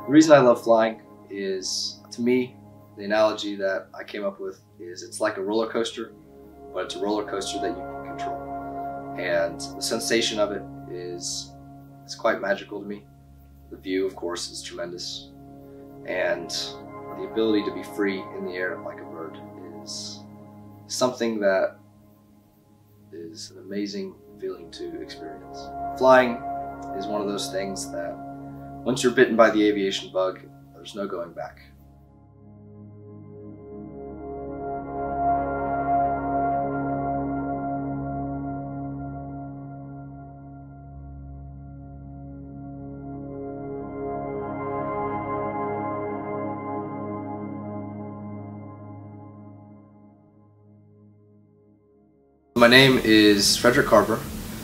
The reason I love flying is, to me, the analogy that I came up with is it's like a roller coaster, but it's a roller coaster that you can control. And the sensation of it is quite magical to me. The view, of course, is tremendous. And the ability to be free in the air like a bird is something that is an amazing feeling to experience. Flying is one of those things that once you're bitten by the aviation bug, there's no going back. My name is Frederick Carver.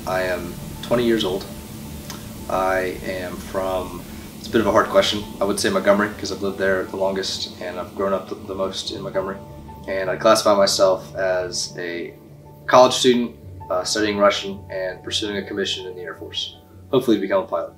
I am 20 years old. I am from, it's a bit of a hard question, I would say Montgomery, because I've lived there the longest and I've grown up the most in Montgomery. And I classify myself as a college student studying Russian and pursuing a commission in the Air Force, hopefully to become a pilot.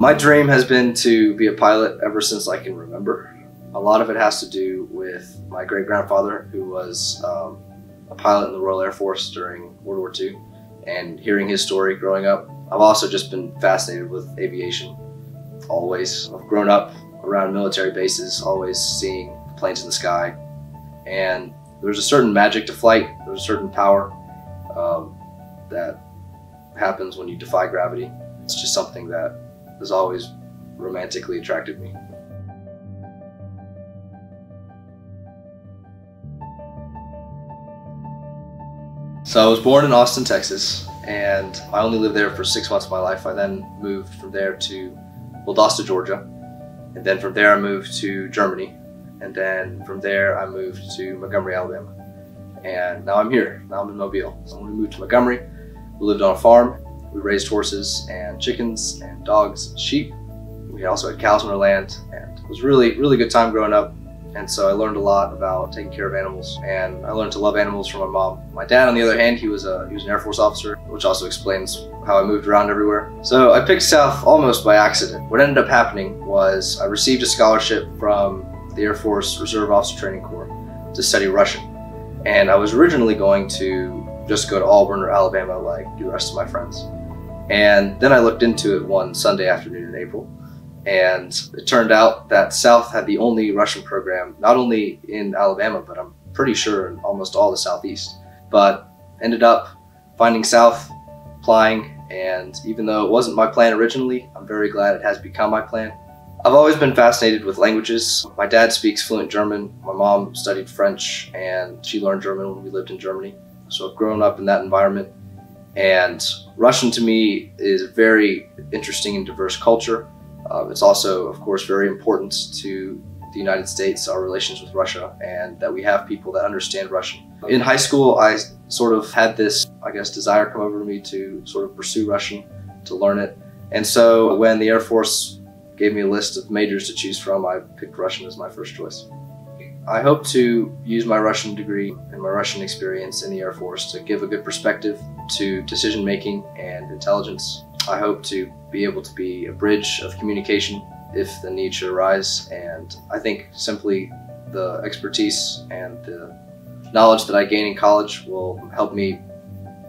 My dream has been to be a pilot ever since I can remember. A lot of it has to do with my great-grandfather, who was a pilot in the Royal Air Force during World War II, and hearing his story growing up. I've also just been fascinated with aviation, always. I've grown up around military bases, always seeing planes in the sky, and there's a certain magic to flight, there's a certain power that happens when you defy gravity. It's just something that has always romantically attracted me. So I was born in Austin, Texas, and I only lived there for 6 months of my life. I then moved from there to Valdosta, Georgia, and then from there I moved to Germany, and then from there I moved to Montgomery, Alabama. And now I'm here, now I'm in Mobile. So when we moved to Montgomery, we lived on a farm. We raised horses and chickens and dogs and sheep. We also had cows on our land, and it was really good time growing up. And so I learned a lot about taking care of animals, and I learned to love animals from my mom. My dad, on the other hand, he was an Air Force officer, which also explains how I moved around everywhere. So I picked South almost by accident. What ended up happening was I received a scholarship from the Air Force Reserve Officer Training Corps to study Russian. And I was originally going to just go to Auburn or Alabama like the rest of my friends. And then I looked into it one Sunday afternoon in April, and it turned out that South had the only Russian program, not only in Alabama, but I'm pretty sure in almost all the Southeast. But ended up finding South, applying, and even though it wasn't my plan originally, I'm very glad it has become my plan. I've always been fascinated with languages. My dad speaks fluent German, my mom studied French, and she learned German when we lived in Germany. So I've grown up in that environment. And Russian to me is a very interesting and diverse culture. It's also, of course, very important to the United States, our relations with Russia, and that we have people that understand Russian. In high school, I sort of had this, I guess, desire come over to me to sort of pursue Russian, to learn it. And so when the Air Force gave me a list of majors to choose from, I picked Russian as my first choice. I hope to use my Russian degree and my Russian experience in the Air Force to give a good perspective to decision-making and intelligence. I hope to be able to be a bridge of communication if the need should arise, and I think simply the expertise and the knowledge that I gain in college will help me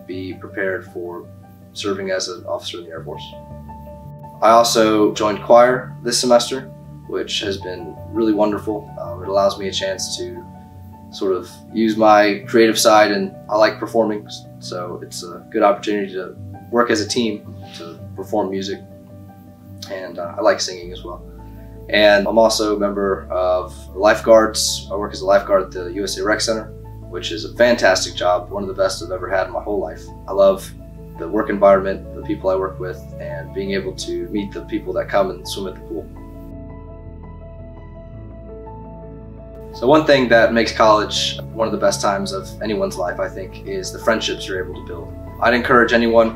be prepared for serving as an officer in the Air Force. I also joined choir this semester, which has been really wonderful. It allows me a chance to sort of use my creative side, and I like performing, so it's a good opportunity to work as a team to perform music, and I like singing as well. And I'm also a member of the lifeguards. I work as a lifeguard at the USA Rec Center, which is a fantastic job, one of the best I've ever had in my whole life. I love the work environment, the people I work with, and being able to meet the people that come and swim at the pool. So one thing that makes college one of the best times of anyone's life, I think, is the friendships you're able to build. I'd encourage anyone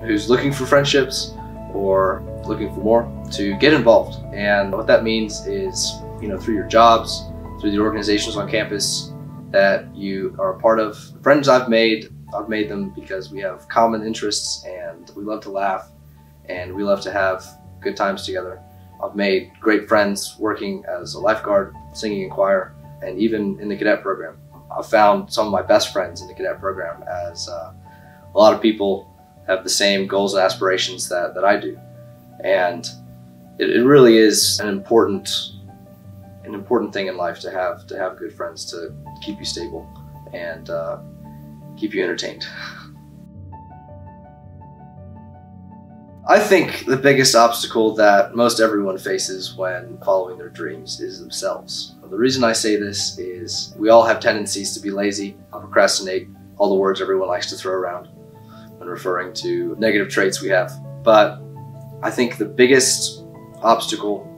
who's looking for friendships or looking for more, to get involved. And what that means is, through your jobs, through the organizations on campus that you are a part of. Friends I've made them because we have common interests and we love to laugh and we love to have good times together. I've made great friends working as a lifeguard, singing in choir, and even in the cadet program. I've found some of my best friends in the cadet program, as a lot of people have the same goals and aspirations that I do. And it really is an important thing in life to have good friends to keep you stable and keep you entertained. I think the biggest obstacle that most everyone faces when following their dreams is themselves. The reason I say this is we all have tendencies to be lazy, procrastinate, all the words everyone likes to throw around when referring to negative traits we have. But I think the biggest obstacle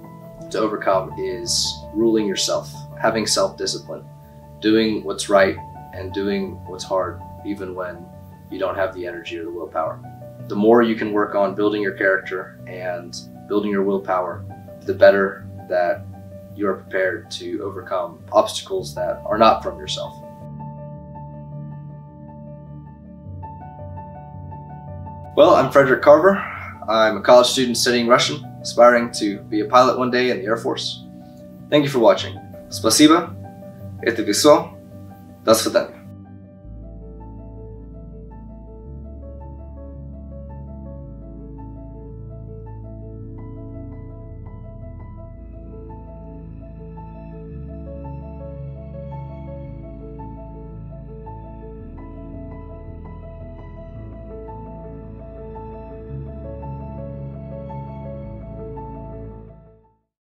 to overcome is ruling yourself, having self-discipline, doing what's right and doing what's hard, even when you don't have the energy or the willpower. The more you can work on building your character and building your willpower, the better that you are prepared to overcome obstacles that are not from yourself. Well, I'm Frederick Carver. I'm a college student studying Russian, aspiring to be a pilot one day in the Air Force. Thank you for watching. Спасибо. Это всё. До свидания.